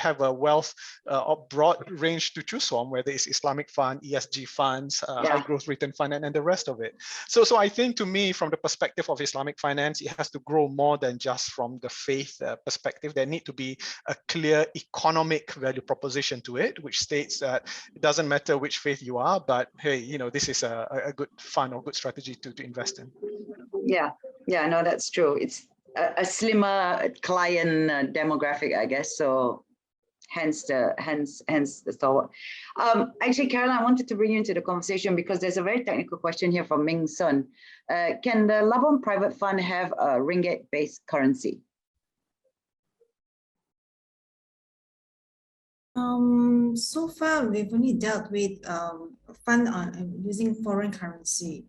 have a wealth of broad range to choose from, whether it's Islamic fund, ESG funds, high growth return fund, and the rest of it. So I think, to me, from the perspective of Islamic finance, it has to grow more than just from the faith perspective. There need to be a clear economic value proposition to it, which states that it doesn't matter which faith you are, but hey, you know, this is a good fund or good strategy to invest in. Yeah, no, that's true. It's a slimmer client demographic, I guess. So hence the stalwart. Actually, Caroline, I wanted to bring you into the conversation because there's a very technical question here from Ming Sun. Can the Labuan private fund have a ringgit-based currency? So far, we've only dealt with a fund on using foreign currency.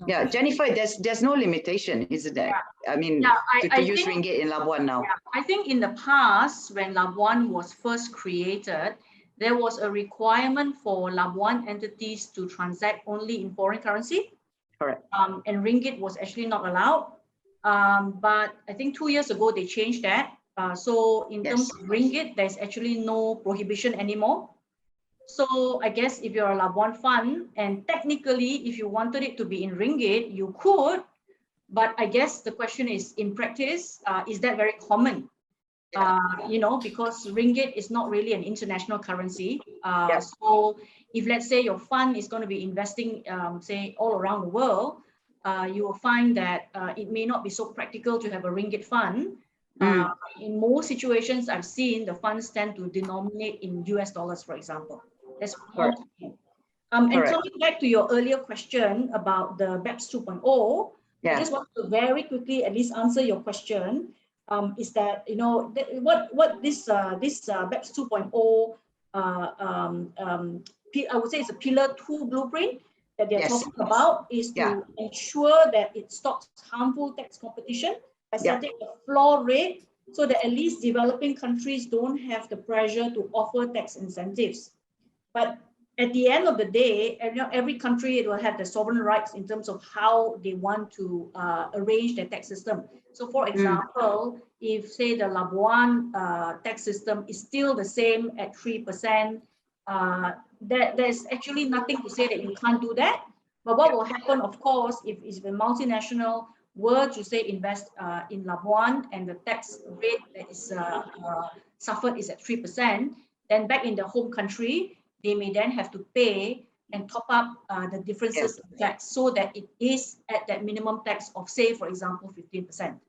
Yeah, Jennifer, there's no limitation, isn't there? I mean, to use ringgit in Labuan now. I think in the past, when Labuan was first created, there was a requirement for Labuan entities to transact only in foreign currency. Correct. And ringgit was actually not allowed. But I think 2 years ago, they changed that. So in terms of ringgit, there's actually no prohibition anymore. So I guess if you're a Labuan fund, and technically, if you wanted it to be in ringgit, you could. But I guess the question is, in practice, is that very common? You know, because ringgit is not really an international currency. So if, let's say, your fund is going to be investing, say, all around the world, you will find that it may not be so practical to have a ringgit fund. In most situations I've seen, the funds tend to denominate in US dollars, for example. That's more common. And coming back to your earlier question about the BEPS 2.0, I just want to very quickly at least answer your question. Is that, you know, what this BEPS 2.0, I would say it's a pillar 2 blueprint that they're talking about, is to ensure that it stops harmful tax competition by setting a floor rate so that at least developing countries don't have the pressure to offer tax incentives. But at the end of the day, every country will have the sovereign rights in terms of how they want to arrange their tax system. So for example, if say the Labuan tax system is still the same at 3%, there's actually nothing to say that you can't do that. But what will happen, of course, if a multinational were to say invest in Labuan and the tax rate that is suffered is at 3%, then back in the home country, they may then have to pay and top up the differences in tax so that it is at that minimum tax of, say, for example, 15%.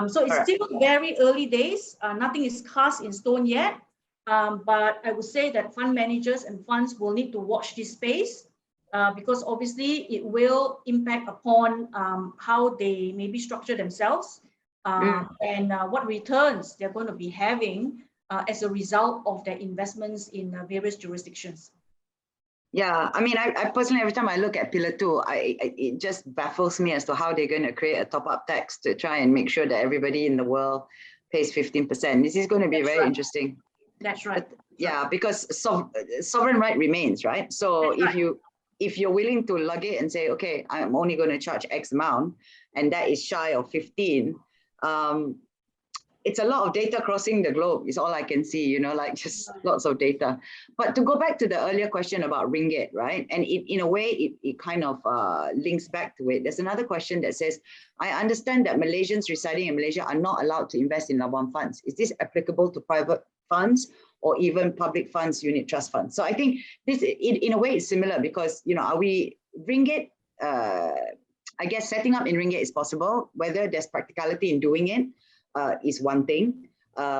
So it's still very early days. Nothing is cast in stone yet. But I would say that fund managers and funds will need to watch this space because obviously it will impact upon how they maybe structure themselves and what returns they're going to be having as a result of their investments in various jurisdictions. Yeah, I mean, I personally, every time I look at Pillar 2, it just baffles me as to how they're going to create a top-up tax to try and make sure that everybody in the world pays 15%. This is going to be very interesting. That's right. But, yeah, because sovereign right remains, right? So if you're willing to lug it and say, okay, I'm only going to charge X amount, and that is shy of 15, it's a lot of data crossing the globe is all I can see, you know, like just lots of data. But to go back to the earlier question about ringgit, right? And in a way, it kind of links back to it. There's another question that says, I understand that Malaysians residing in Malaysia are not allowed to invest in Labuan funds. Is this applicable to private funds or even public funds, unit trust funds? So I think this, in a way, is similar because, you know, are we ringgit, I guess setting up in ringgit is possible, whether there's practicality in doing it, is one thing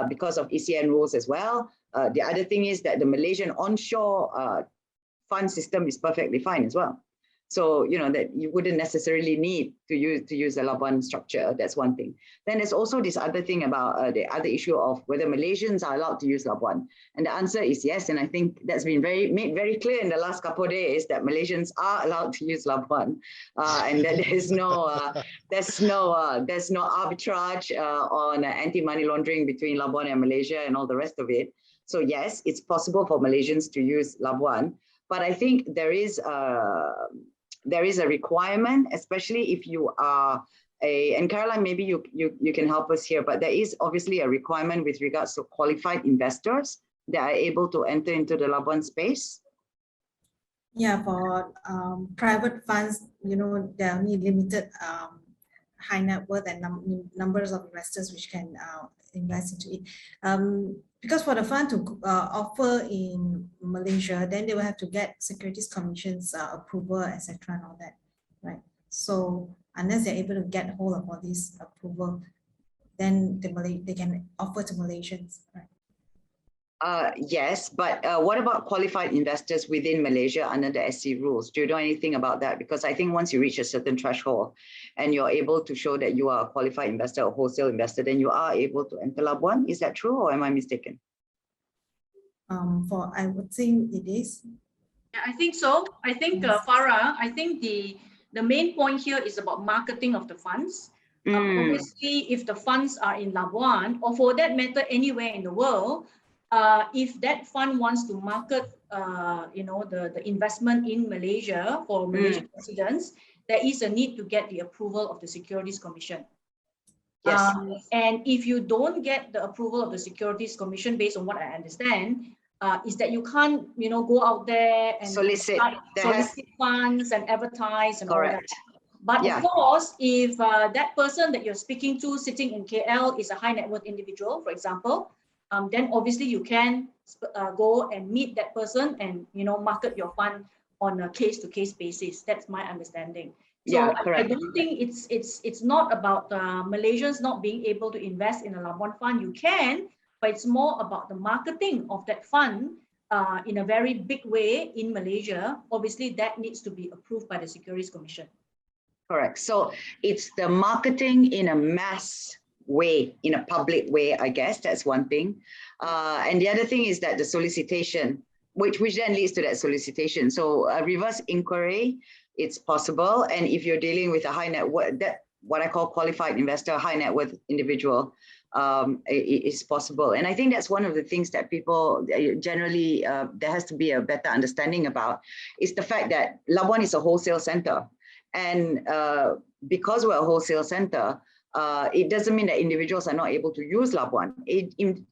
because of ECN rules as well. The other thing is that the Malaysian onshore fund system is perfectly fine as well. So, you know, that you wouldn't necessarily need to use a Labuan structure. That's one thing. Then there's also this other thing about the other issue of whether Malaysians are allowed to use Labuan. And the answer is yes. And I think that's been made very clear in the last couple of days that Malaysians are allowed to use Labuan, and that there's no arbitrage on anti-money laundering between Labuan and Malaysia and all the rest of it. So yes, it's possible for Malaysians to use Labuan, but I think there is a requirement, especially if you are and Caroline, maybe you can help us here, but there is obviously a requirement with regards to qualified investors that are able to enter into the Labuan space. Yeah, for private funds, you know, there are only limited high net worth and numbers of investors which can invest into it. Because for the fund to offer in Malaysia, then they will have to get Securities Commission's approval, etc. and all that, right? So unless they're able to get hold of all this approval, then they can offer to Malaysians, right? Yes, but what about qualified investors within Malaysia under the SC rules? Do you know anything about that? Because I think once you reach a certain threshold and you're able to show that you are a qualified investor or wholesale investor, then you are able to enter Labuan. Is that true or am I mistaken? I would think it is. Yeah, I think so. I think, Farah, I think the main point here is about marketing of the funds. Obviously, if the funds are in Labuan, or for that matter, anywhere in the world, if that fund wants to market, you know, the investment in Malaysia for Malaysian residents, there is a need to get the approval of the Securities Commission. Yes. And if you don't get the approval of the Securities Commission, based on what I understand, is that you can't, you know, go out there and solicit funds and advertise and all that. But of course, if that person that you're speaking to sitting in KL is a high net worth individual, for example, then obviously you can go and meet that person and, you know, market your fund on a case-to-case basis. That's my understanding. So I don't think it's not about Malaysians not being able to invest in a Labuan fund. You can, but it's more about the marketing of that fund in a very big way in Malaysia. Obviously, that needs to be approved by the Securities Commission. Correct. So it's the marketing in a mass way, in a public way, I guess that's one thing. And the other thing is that the solicitation, which then leads to that solicitation. So a reverse inquiry, it's possible. And if you're dealing with a high net worth, that what I call qualified investor, high net worth individual, it is possible. And I think that's one of the things that people generally, there has to be a better understanding about, is the fact that Labuan is a wholesale center. And because we're a wholesale center, it doesn't mean that individuals are not able to use Labuan.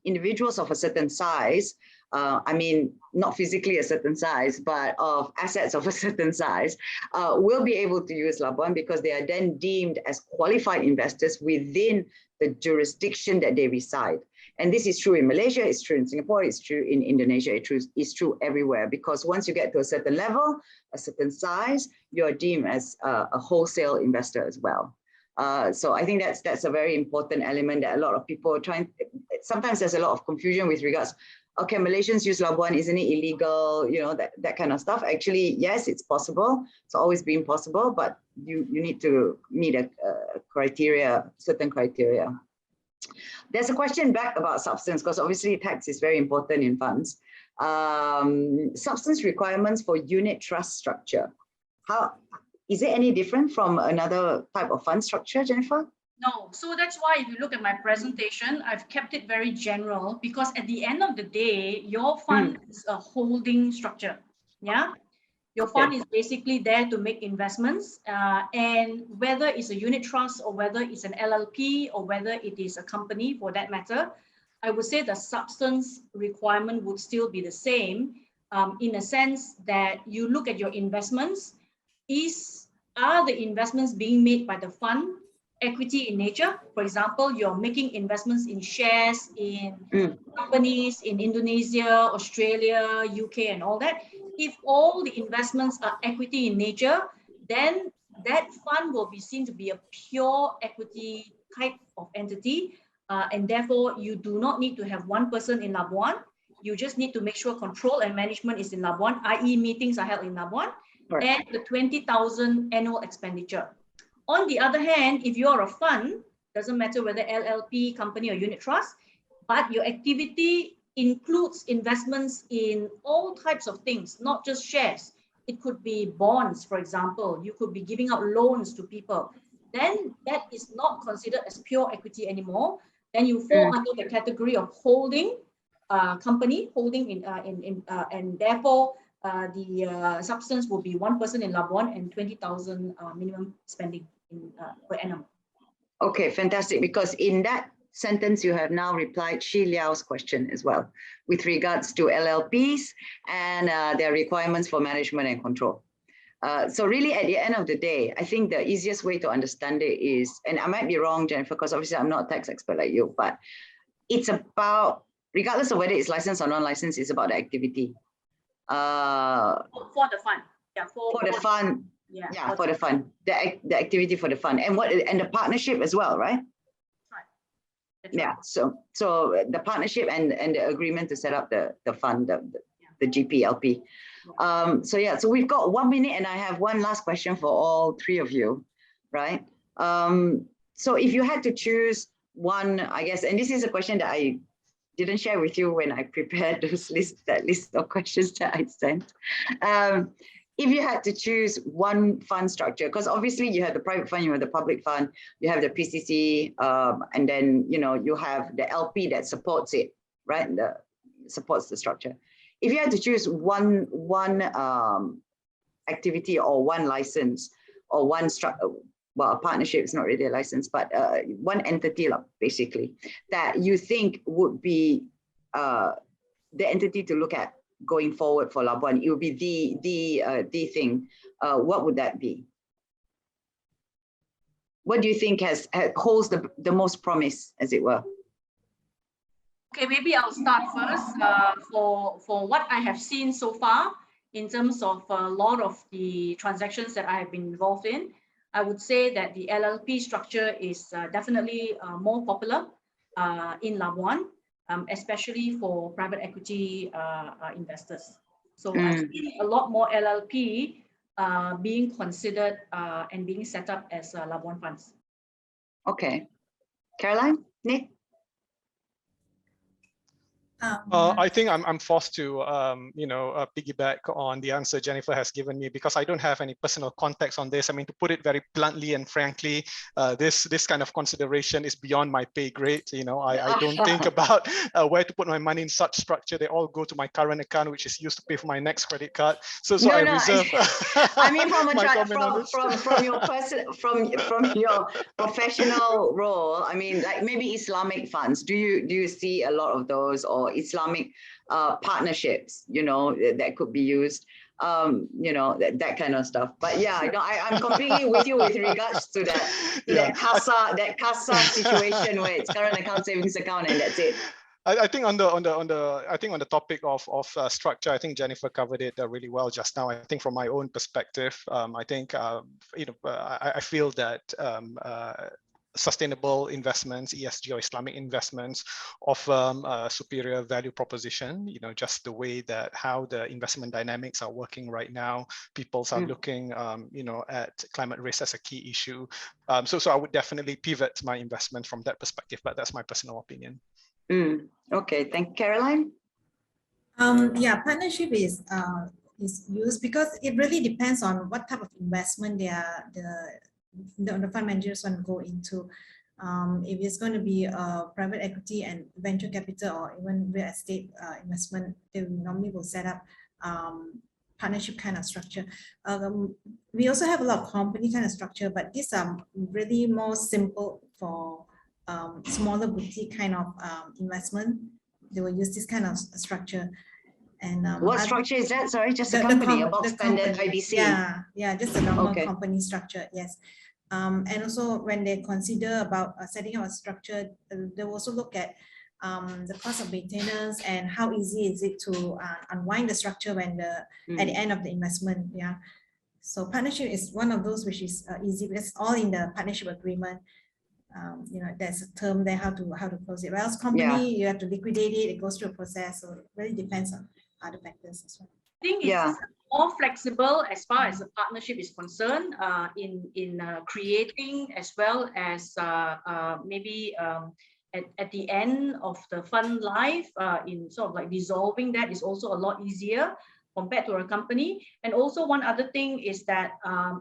Individuals of a certain size, I mean, not physically a certain size, but of assets of a certain size, will be able to use Labuan because they are then deemed as qualified investors within the jurisdiction that they reside. And this is true in Malaysia, it's true in Singapore, it's true in Indonesia, it's true everywhere, because once you get to a certain level, a certain size, you're deemed as a wholesale investor as well. So I think that's a very important element that a lot of people are trying. Sometimes there's a lot of confusion with regards okay, Malaysians use Labuan, isn't it illegal? You know, that kind of stuff. Actually, yes, it's possible. It's always been possible, but you need to meet a criteria, certain criteria. There's a question back about substance, because obviously tax is very important in funds. Substance requirements for unit trust structure. How is it any different from another type of fund structure, Jennifer? No, so that's why if you look at my presentation, I've kept it very general, because at the end of the day, your fund is a holding structure. Yeah, your fund is basically there to make investments, and whether it's a unit trust or whether it's an LLP or whether it is a company for that matter, I would say the substance requirement would still be the same, in a sense that you look at your investments. Are the investments being made by the fund equity in nature? For example, you're making investments in shares in companies in Indonesia, Australia, UK, and all that. If all the investments are equity in nature, then that fund will be seen to be a pure equity type of entity. And therefore, you do not need to have one person in Labuan. You just need to make sure control and management is in Labuan, i.e. meetings are held in Labuan, and the 20,000 annual expenditure. On the other hand, if you're a fund, doesn't matter whether LLP, company, or unit trust, but your activity includes investments in all types of things, not just shares. It could be bonds, for example. You could be giving out loans to people. Then that is not considered as pure equity anymore. Then you fall under the category of holding company, holding and therefore the substance will be one person in Labuan and 20,000 minimum spending per annum. Okay, fantastic. Because in that sentence, you have now replied Shi Liao's question as well, with regards to LLPs and their requirements for management and control. So really, at the end of the day, I think the easiest way to understand it is, and I might be wrong, Jennifer, because obviously I'm not a tax expert like you, but it's about, regardless of whether it's licensed or non-licensed, it's about the activity. For the fund. Yeah, for the fund. Yeah, for the fund, the activity for the fund, and the partnership as well, right? Right. Yeah. So the partnership and the agreement to set up the fund, the GPLP. So we've got 1 minute, and I have one last question for all three of you, right? So if you had to choose one, I guess, and this is a question that I didn't share with you when I prepared that list of questions that I sent. If you had to choose one fund structure, because obviously you have the private fund, you have the public fund, you have the PCC, and then you have the LP that supports it, right? Supports the structure. If you had to choose one activity or one license or one structure, well, a partnership is not really a license, but one entity, basically, that you think would be the entity to look at going forward for Labuan, it would be the thing. What would that be? What do you think holds the most promise, as it were? Okay, maybe I'll start first. For what I have seen so far, in terms of a lot of the transactions that I have been involved in, I would say that the LLP structure is definitely more popular in Labuan, especially for private equity investors. So I've seen a lot more LLP being considered and being set up as Labuan funds. Okay. Caroline, Nick? I think I'm forced to, piggyback on the answer Jennifer has given me, because I don't have any personal context on this. I mean, to put it very bluntly and frankly, this kind of consideration is beyond my pay grade. I don't think about where to put my money in such structure. They all go to my current account, which is used to pay for my next credit card. So I reserve. I mean, from your professional role, I mean, like maybe Islamic funds. Do you see a lot of those, or Islamic partnerships, that could be used, that kind of stuff. But yeah, I'm completely with you with regards to that CASA situation where it's current account, savings account, and that's it. I think on the topic of structure, I think Jennifer covered it really well just now. I think from my own perspective, I think I feel that sustainable investments, ESG or Islamic investments, offer superior value proposition. Just the way that how the investment dynamics are working right now, people are looking, at climate risk as a key issue. So I would definitely pivot my investment from that perspective, but that's my personal opinion. Okay, thank you, Caroline. Yeah, partnership is used because it really depends on what type of investment the fund managers want to go into. If it's going to be private equity and venture capital or even real estate investment, they normally will set up partnership kind of structure. We also have a lot of company kind of structure, but these are really more simple for smaller boutique kind of investment. They will use this kind of structure. And what structure is that? Sorry, just a company, a box standard IBC. Yeah, just a normal company structure. Yes. And also when they consider about setting up a structure, they will also look at the cost of maintenance and how easy is it to unwind the structure when at the end of the investment. Yeah. So partnership is one of those which is easy because all in the partnership agreement. There's a term there how to close it. Whereas company, you have to liquidate it. It goes through a process, so it really depends on other factors as well. I think it's more flexible as far as the partnership is concerned in creating as well as maybe at the end of the fund life in sort of like dissolving that is also a lot easier compared to a company. And also one other thing is that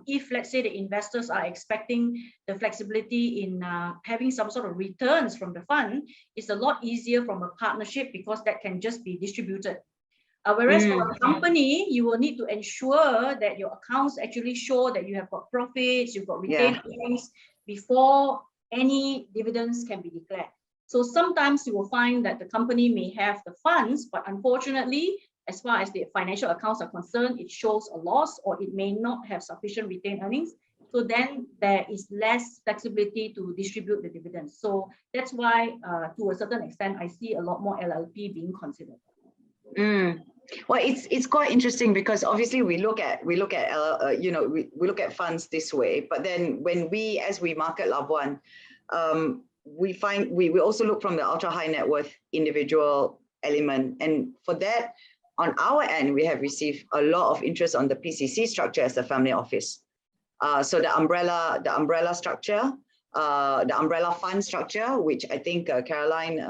if let's say the investors are expecting the flexibility in having some sort of returns from the fund, it's a lot easier from a partnership because that can just be distributed. Whereas for a company, you will need to ensure that your accounts actually show that you have got profits, you've got retained earnings before any dividends can be declared. So sometimes you will find that the company may have the funds, but unfortunately, as far as the financial accounts are concerned, it shows a loss or it may not have sufficient retained earnings. So then there is less flexibility to distribute the dividends. So that's why, to a certain extent, I see a lot more LLP being considered. Well, it's quite interesting because obviously we look at we look at funds this way, but then as we market Labuan, we also look from the ultra high net worth individual element, and for that, on our end, we have received a lot of interest on the PCC structure as a family office. So the umbrella structure, the umbrella fund structure, which I think Caroline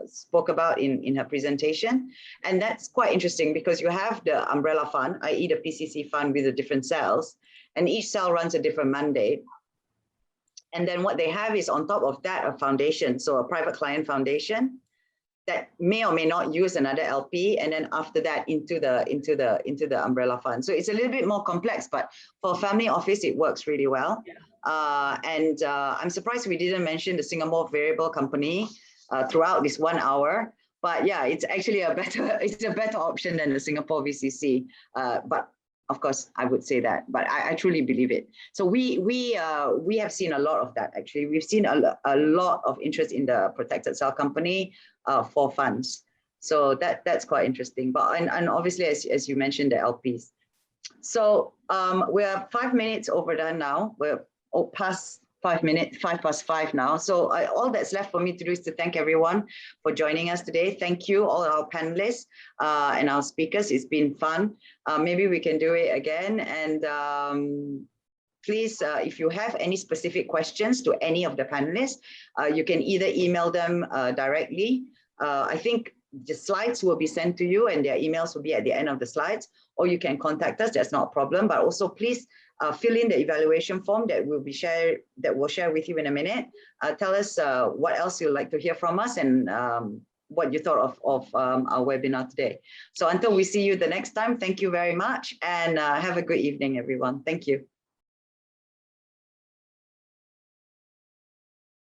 spoke about in her presentation. And that's quite interesting because you have the umbrella fund, i.e. the PCC fund with the different cells, and each cell runs a different mandate. And then what they have is on top of that, a foundation, so a private client foundation that may or may not use another LP, and then after that into the umbrella fund. So it's a little bit more complex, but for a family office, it works really well. And I'm surprised we didn't mention the Singapore variable company throughout this 1 hour. But yeah, it's actually a better option than the Singapore VCC. But of course, I would say that, but I truly believe it. So we have seen a lot of that. Actually, we've seen a lot of interest in the protected cell company for funds. So that's quite interesting. But and obviously, as you mentioned, the LPs. So we're 5 minutes overdone now. We're past 5 minutes, 5:05 now. So all that's left for me to do is to thank everyone for joining us today. Thank you, all our panelists and our speakers. It's been fun. Maybe we can do it again. And please, if you have any specific questions to any of the panelists, you can either email them directly. I think the slides will be sent to you and their emails will be at the end of the slides, or you can contact us. That's not a problem. But also please fill in the evaluation form that we'll share with you in a minute. Tell us what else you'd like to hear from us and what you thought of our webinar today. So until we see you the next time, thank you very much and have a good evening, everyone. Thank you.